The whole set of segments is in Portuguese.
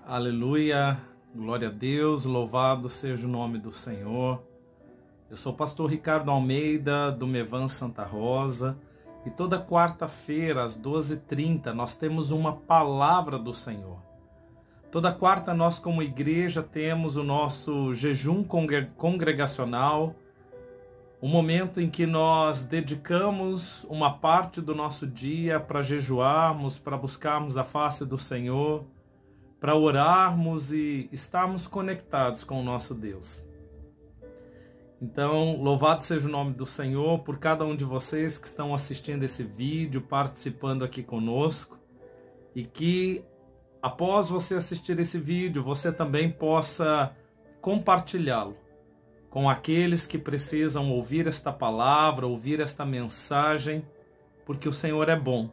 Aleluia, glória a Deus, louvado seja o nome do Senhor. Eu sou o pastor Ricardo Almeida, do Mevan Santa Rosa, e toda quarta-feira, às 12h30, nós temos uma palavra do Senhor. Toda quarta, nós como igreja temos o nosso jejum congregacional, um momento em que nós dedicamos uma parte do nosso dia para jejuarmos, para buscarmos a face do Senhor, para orarmos e estarmos conectados com o nosso Deus. Então, louvado seja o nome do Senhor por cada um de vocês que estão assistindo esse vídeo, participando aqui conosco, e que após você assistir esse vídeo, você também possa compartilhá-lo com aqueles que precisam ouvir esta palavra, ouvir esta mensagem, porque o Senhor é bom.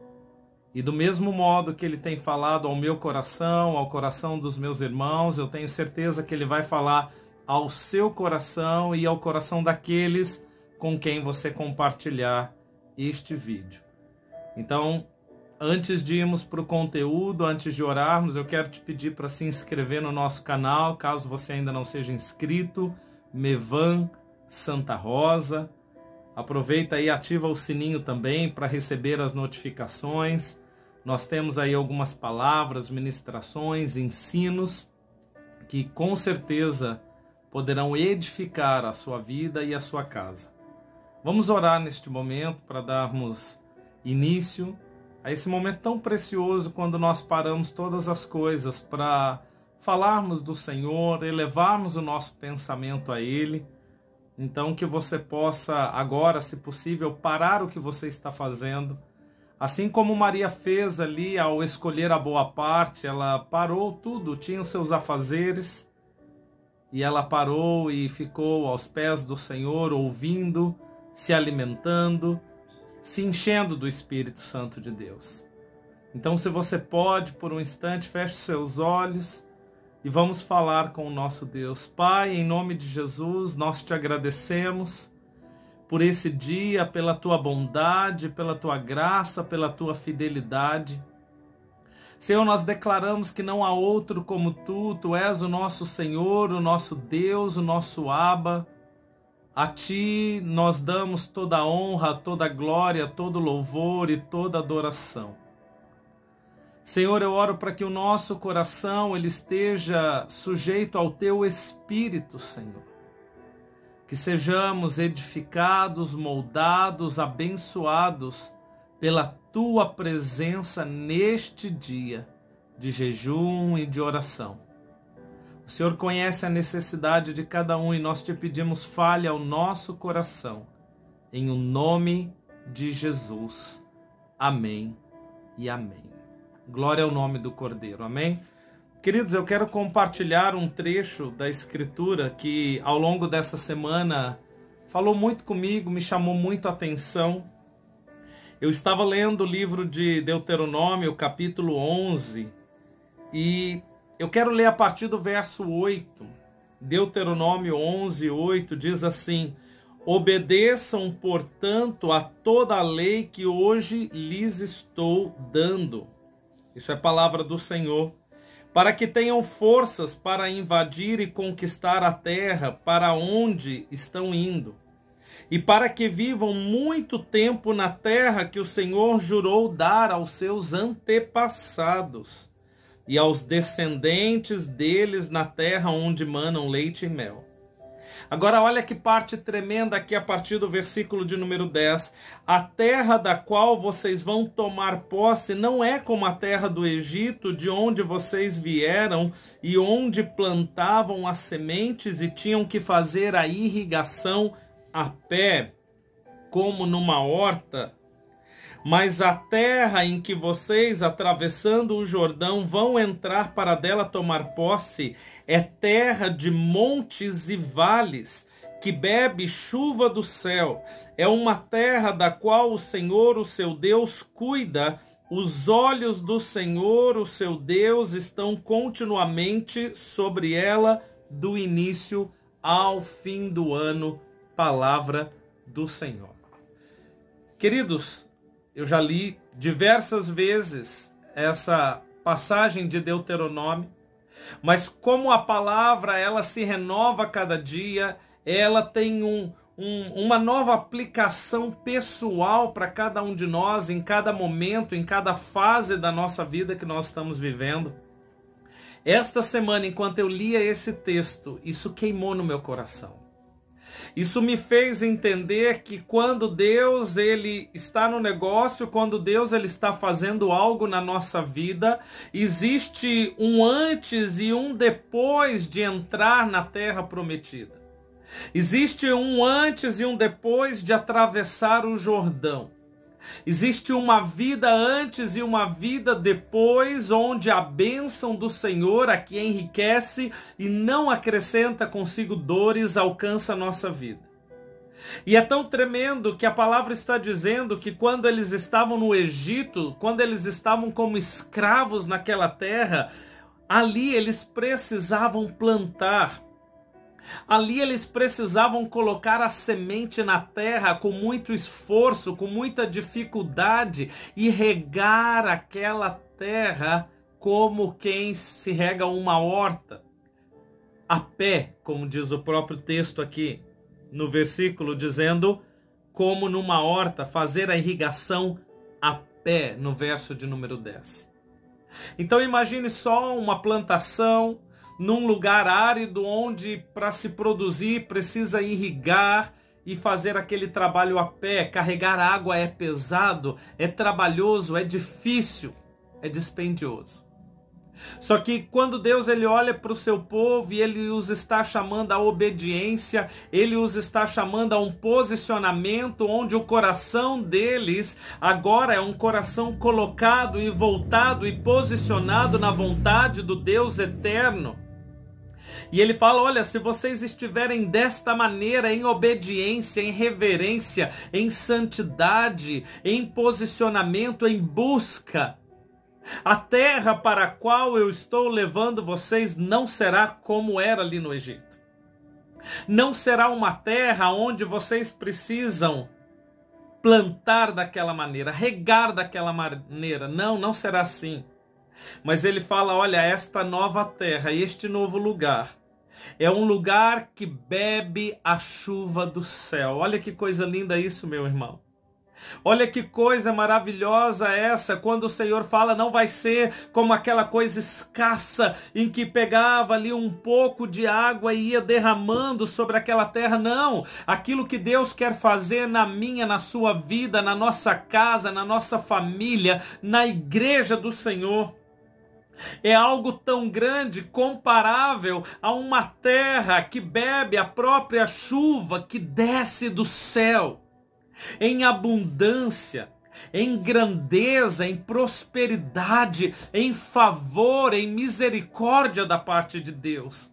E do mesmo modo que Ele tem falado ao meu coração, ao coração dos meus irmãos, eu tenho certeza que Ele vai falar ao seu coração e ao coração daqueles com quem você compartilhar este vídeo. Então, antes de irmos para o conteúdo, antes de orarmos, eu quero te pedir para se inscrever no nosso canal, caso você ainda não seja inscrito, Mevan Santa Rosa. Aproveita e ativa o sininho também para receber as notificações. Nós temos aí algumas palavras, ministrações, ensinos que com certeza poderão edificar a sua vida e a sua casa. Vamos orar neste momento para darmos início a esse momento tão precioso quando nós paramos todas as coisas para falarmos do Senhor, elevarmos o nosso pensamento a Ele. Então que você possa agora, se possível, parar o que você está fazendo. Assim como Maria fez ali ao escolher a boa parte, ela parou tudo, tinha os seus afazeres, e ela parou e ficou aos pés do Senhor, ouvindo, se alimentando, se enchendo do Espírito Santo de Deus. Então, se você pode, por um instante, feche seus olhos e vamos falar com o nosso Deus. Pai, em nome de Jesus, nós te agradecemos por esse dia, pela tua bondade, pela tua graça, pela tua fidelidade. Senhor, nós declaramos que não há outro como tu és o nosso Senhor, o nosso Deus, o nosso Abba. A ti nós damos toda a honra, toda a glória, todo o louvor e toda a adoração. Senhor, eu oro para que o nosso coração ele esteja sujeito ao teu Espírito, Senhor. Que sejamos edificados, moldados, abençoados pela tua presença neste dia de jejum e de oração. O Senhor conhece a necessidade de cada um e nós te pedimos, fale ao nosso coração. Em o nome de Jesus. Amém e amém. Glória ao nome do Cordeiro. Amém? Queridos, eu quero compartilhar um trecho da Escritura que ao longo dessa semana falou muito comigo, me chamou muito a atenção. Eu estava lendo o livro de Deuteronômio, capítulo 11, e eu quero ler a partir do verso 8. Deuteronômio 11, 8 diz assim: obedeçam, portanto, a toda a lei que hoje lhes estou dando. Isso é palavra do Senhor. Para que tenham forças para invadir e conquistar a terra para onde estão indo. E para que vivam muito tempo na terra que o Senhor jurou dar aos seus antepassados e aos descendentes deles na terra onde manam leite e mel. Agora olha que parte tremenda aqui a partir do versículo de número 10. A terra da qual vocês vão tomar posse não é como a terra do Egito, de onde vocês vieram e onde plantavam as sementes e tinham que fazer a irrigação a pé, como numa horta. Mas a terra em que vocês, atravessando o Jordão, vão entrar para dela tomar posse, é terra de montes e vales, que bebe chuva do céu. É uma terra da qual o Senhor, o seu Deus, cuida. Os olhos do Senhor, o seu Deus, estão continuamente sobre ela, do início ao fim do ano. Palavra do Senhor. Queridos, eu já li diversas vezes essa passagem de Deuteronômio, Mas como a palavra ela se renova a cada dia, ela tem uma nova aplicação pessoal para cada um de nós, em cada momento, em cada fase da nossa vida que nós estamos vivendo. Esta semana, enquanto eu lia esse texto, isso queimou no meu coração. Isso me fez entender que quando Deus ele está no negócio, quando Deus ele está fazendo algo na nossa vida, existe um antes e um depois de entrar na terra prometida. Existe um antes e um depois de atravessar o Jordão. Existe uma vida antes e uma vida depois, onde a bênção do Senhor, a que enriquece e não acrescenta consigo dores, alcança a nossa vida. E é tão tremendo que a palavra está dizendo que quando eles estavam no Egito, quando eles estavam como escravos naquela terra, ali eles precisavam plantar. Ali eles precisavam colocar a semente na terra com muito esforço, com muita dificuldade e regar aquela terra como quem se rega uma horta, a pé, como diz o próprio texto aqui no versículo, dizendo como numa horta, fazer a irrigação a pé, no verso de número 10. Então imagine só uma plantação num lugar árido, onde para se produzir precisa irrigar e fazer aquele trabalho a pé. Carregar água é pesado, é trabalhoso, é difícil, é dispendioso. Só que quando Deus ele olha para o seu povo e ele os está chamando à obediência, ele os está chamando a um posicionamento onde o coração deles agora é um coração colocado e voltado e posicionado na vontade do Deus eterno. E ele fala, olha, se vocês estiverem desta maneira, em obediência, em reverência, em santidade, em posicionamento, em busca, a terra para a qual eu estou levando vocês não será como era ali no Egito. Não será uma terra onde vocês precisam plantar daquela maneira, regar daquela maneira. Não, não será assim. Mas ele fala, olha, esta nova terra, este novo lugar, é um lugar que bebe a chuva do céu. Olha que coisa linda isso, meu irmão. Olha que coisa maravilhosa essa, quando o Senhor fala, não vai ser como aquela coisa escassa, em que pegava ali um pouco de água e ia derramando sobre aquela terra. Não, aquilo que Deus quer fazer na minha, na sua vida, na nossa casa, na nossa família, na igreja do Senhor, é algo tão grande, comparável a uma terra que bebe a própria chuva que desce do céu, em abundância, em grandeza, em prosperidade, em favor, em misericórdia da parte de Deus.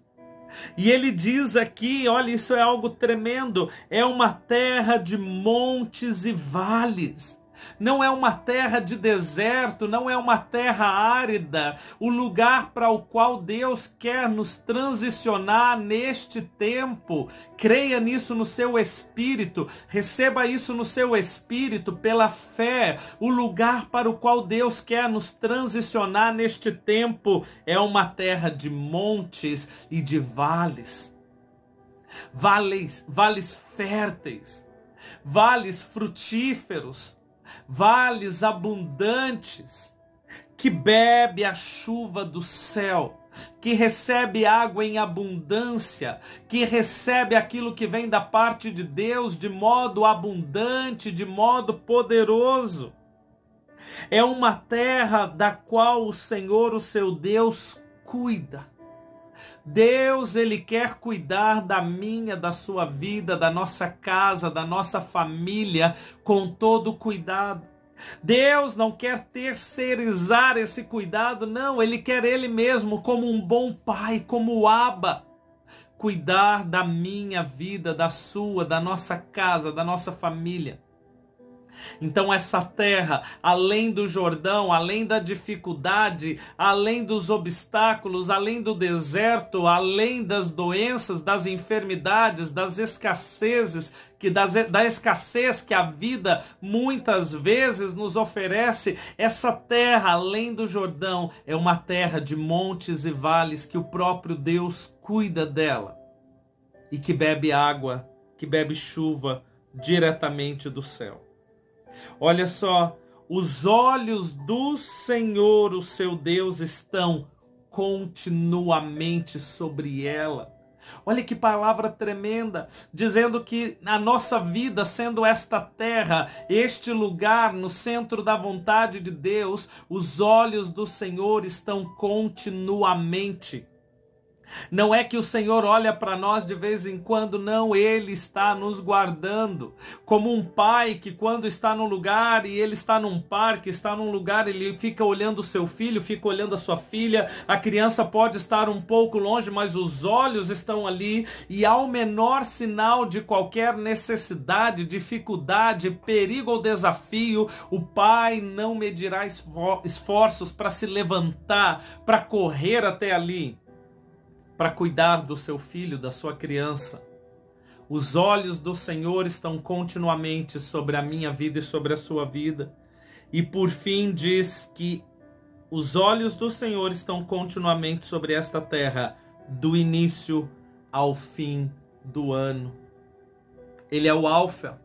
E ele diz aqui, olha, isso é algo tremendo, é uma terra de montes e vales. Não é uma terra de deserto, não é uma terra árida. O lugar para o qual Deus quer nos transicionar neste tempo, creia nisso no seu espírito, receba isso no seu espírito pela fé. O lugar para o qual Deus quer nos transicionar neste tempo é uma terra de montes e de vales. Vales férteis, vales frutíferos, vales abundantes, que bebe a chuva do céu, que recebe água em abundância, que recebe aquilo que vem da parte de Deus de modo abundante, de modo poderoso. É uma terra da qual o Senhor, o seu Deus, cuida. Deus, ele quer cuidar da minha, da sua vida, da nossa casa, da nossa família, com todo cuidado. Deus não quer terceirizar esse cuidado, não. Ele quer ele mesmo, como um bom pai, como o Abba, cuidar da minha vida, da sua, da nossa casa, da nossa família. Então essa terra, além do Jordão, além da dificuldade, além dos obstáculos, além do deserto, além das doenças, das enfermidades, das escassezes, da escassez que a vida muitas vezes nos oferece, essa terra, além do Jordão, é uma terra de montes e vales que o próprio Deus cuida dela e que bebe água, que bebe chuva diretamente do céu. Olha só, os olhos do Senhor, o seu Deus, estão continuamente sobre ela. Olha que palavra tremenda, dizendo que a nossa vida, sendo esta terra, este lugar no centro da vontade de Deus, os olhos do Senhor estão continuamente. Não é que o Senhor olha para nós de vez em quando, não, Ele está nos guardando. Como um pai que quando está num lugar e ele está num parque, está num lugar, ele fica olhando o seu filho, fica olhando a sua filha, a criança pode estar um pouco longe, mas os olhos estão ali e ao menor sinal de qualquer necessidade, dificuldade, perigo ou desafio, o pai não medirá esforços para se levantar, para correr até ali, para cuidar do seu filho, da sua criança. Os olhos do Senhor estão continuamente sobre a minha vida e sobre a sua vida. E por fim diz que os olhos do Senhor estão continuamente sobre esta terra, do início ao fim do ano. Ele é o Alfa,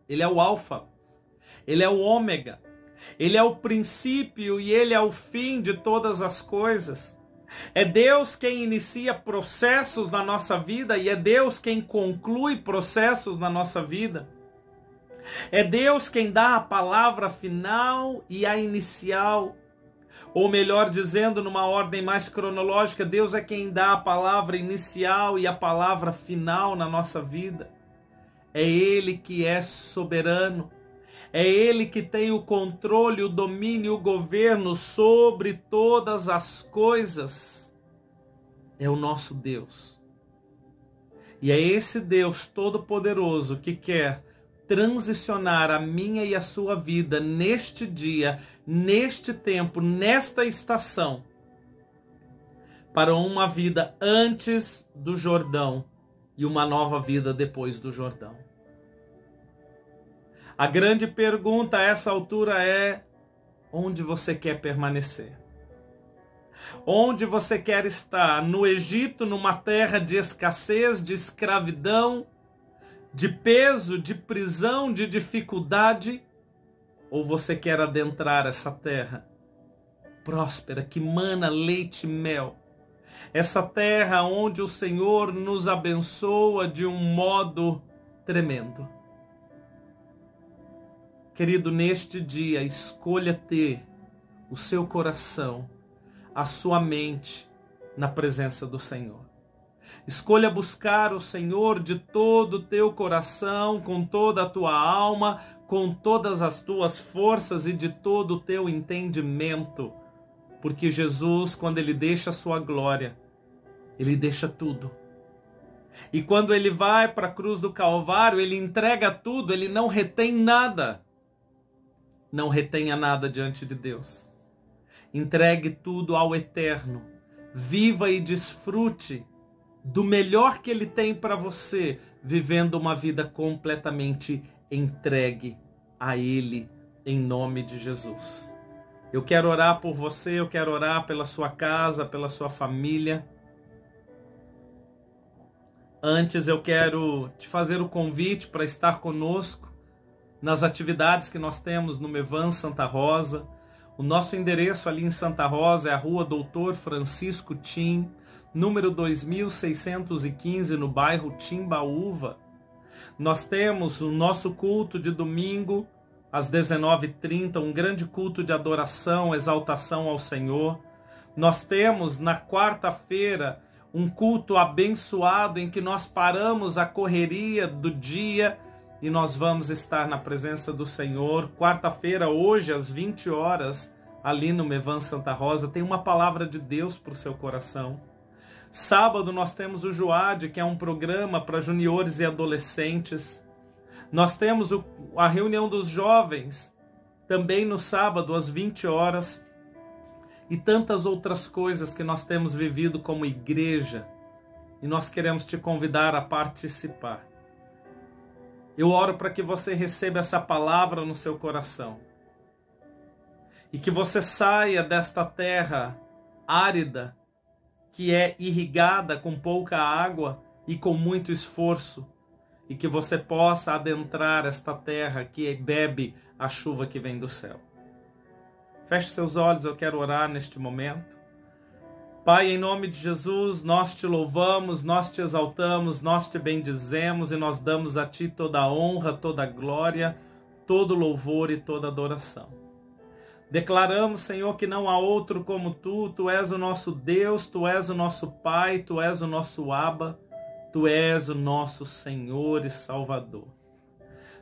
Ele é o Alfa, Ele é o Ômega, Ele é o princípio e Ele é o fim de todas as coisas. É Deus quem inicia processos na nossa vida e é Deus quem conclui processos na nossa vida. É Deus quem dá a palavra final e a inicial. Ou melhor dizendo, numa ordem mais cronológica, Deus é quem dá a palavra inicial e a palavra final na nossa vida. É Ele que é soberano. É Ele que tem o controle, o domínio, o governo sobre todas as coisas. É o nosso Deus. E é esse Deus todo-poderoso que quer transicionar a minha e a sua vida neste dia, neste tempo, nesta estação, para uma vida antes do Jordão e uma nova vida depois do Jordão. A grande pergunta a essa altura é: onde você quer permanecer? Onde você quer estar? No Egito, numa terra de escassez, de escravidão, de peso, de prisão, de dificuldade? Ou você quer adentrar essa terra próspera, que mana leite e mel? Essa terra onde o Senhor nos abençoa de um modo tremendo. Querido, neste dia, escolha ter o seu coração, a sua mente na presença do Senhor. Escolha buscar o Senhor de todo o teu coração, com toda a tua alma, com todas as tuas forças e de todo o teu entendimento. Porque Jesus, quando Ele deixa a sua glória, Ele deixa tudo. E quando Ele vai para a cruz do Calvário, Ele entrega tudo, Ele não retém nada. Não retenha nada diante de Deus. Entregue tudo ao Eterno. Viva e desfrute do melhor que Ele tem para você, vivendo uma vida completamente entregue a Ele, em nome de Jesus. Eu quero orar por você, eu quero orar pela sua casa, pela sua família. Antes eu quero te fazer o convite para estar conosco nas atividades que nós temos no Mevan Santa Rosa. O nosso endereço ali em Santa Rosa é a Rua Doutor Francisco Tim, número 2615, no bairro Timbaúva. Nós temos o nosso culto de domingo, às 19h30, um grande culto de adoração, exaltação ao Senhor. Nós temos na quarta-feira um culto abençoado em que nós paramos a correria do dia e nós vamos estar na presença do Senhor. Quarta-feira, hoje, às 20 horas, ali no Mevan Santa Rosa, tem uma palavra de Deus para o seu coração. Sábado nós temos o Joade, que é um programa para juniores e adolescentes. Nós temos a reunião dos jovens também no sábado às 20 horas e tantas outras coisas que nós temos vivido como igreja e nós queremos te convidar a participar. Eu oro para que você receba essa palavra no seu coração e que você saia desta terra árida, que é irrigada com pouca água e com muito esforço, e que você possa adentrar esta terra que bebe a chuva que vem do céu. Feche seus olhos, eu quero orar neste momento. Pai, em nome de Jesus, nós te louvamos, nós te exaltamos, nós te bendizemos e nós damos a ti toda a honra, toda a glória, todo louvor e toda adoração. Declaramos, Senhor, que não há outro como tu és o nosso Deus, tu és o nosso Pai, tu és o nosso Abba, tu és o nosso Senhor e Salvador.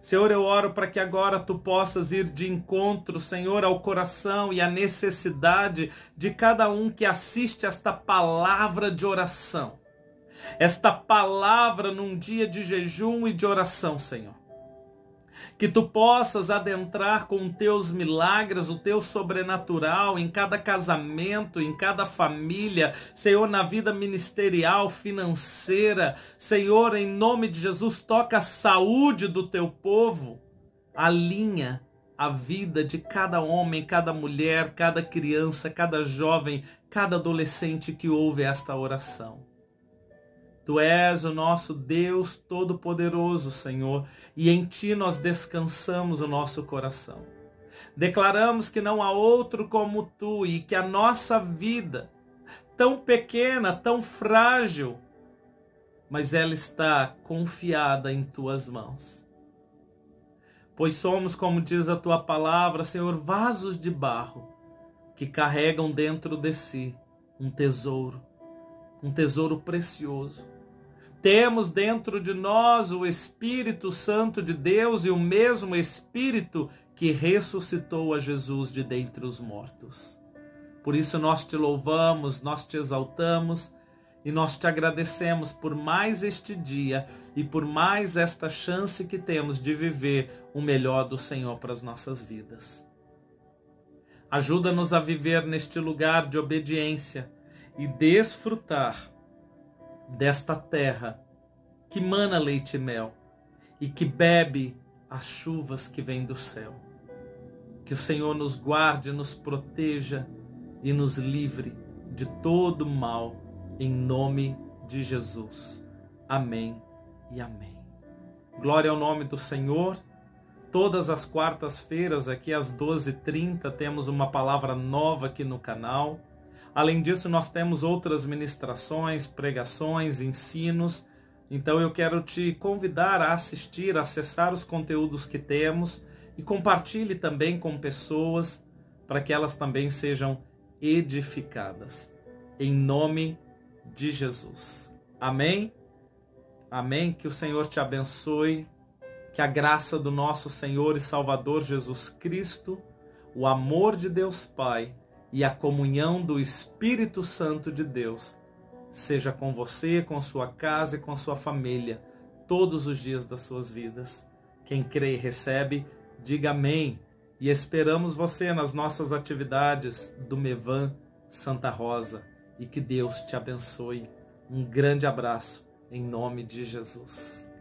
Senhor, eu oro para que agora tu possas ir de encontro, Senhor, ao coração e à necessidade de cada um que assiste esta palavra de oração. Esta palavra num dia de jejum e de oração, Senhor. Que tu possas adentrar com teus milagres, o teu sobrenatural em cada casamento, em cada família, Senhor, na vida ministerial, financeira. Senhor, em nome de Jesus, toca a saúde do teu povo, alinha a vida de cada homem, cada mulher, cada criança, cada jovem, cada adolescente que ouve esta oração. Tu és o nosso Deus Todo-Poderoso, Senhor, e em Ti nós descansamos o nosso coração. Declaramos que não há outro como Tu e que a nossa vida, tão pequena, tão frágil, mas ela está confiada em Tuas mãos. Pois somos, como diz a Tua palavra, Senhor, vasos de barro que carregam dentro de si um tesouro precioso. Temos dentro de nós o Espírito Santo de Deus e o mesmo Espírito que ressuscitou a Jesus de dentre os mortos. Por isso nós te louvamos, nós te exaltamos e nós te agradecemos por mais este dia e por mais esta chance que temos de viver o melhor do Senhor para as nossas vidas. Ajuda-nos a viver neste lugar de obediência e desfrutar desta terra que mana leite e mel e que bebe as chuvas que vêm do céu. Que o Senhor nos guarde, nos proteja e nos livre de todo mal, em nome de Jesus. Amém e amém. Glória ao nome do Senhor. Todas as quartas-feiras, aqui às 12h30, temos uma palavra nova aqui no canal. Além disso, nós temos outras ministrações, pregações, ensinos. Então eu quero te convidar a assistir, a acessar os conteúdos que temos e compartilhe também com pessoas para que elas também sejam edificadas. Em nome de Jesus. Amém? Amém? Que o Senhor te abençoe. Que a graça do nosso Senhor e Salvador Jesus Cristo, o amor de Deus Pai e a comunhão do Espírito Santo de Deus seja com você, com sua casa e com sua família, todos os dias das suas vidas. Quem crê e recebe, diga amém. E esperamos você nas nossas atividades do Mevan Santa Rosa. E que Deus te abençoe. Um grande abraço, em nome de Jesus.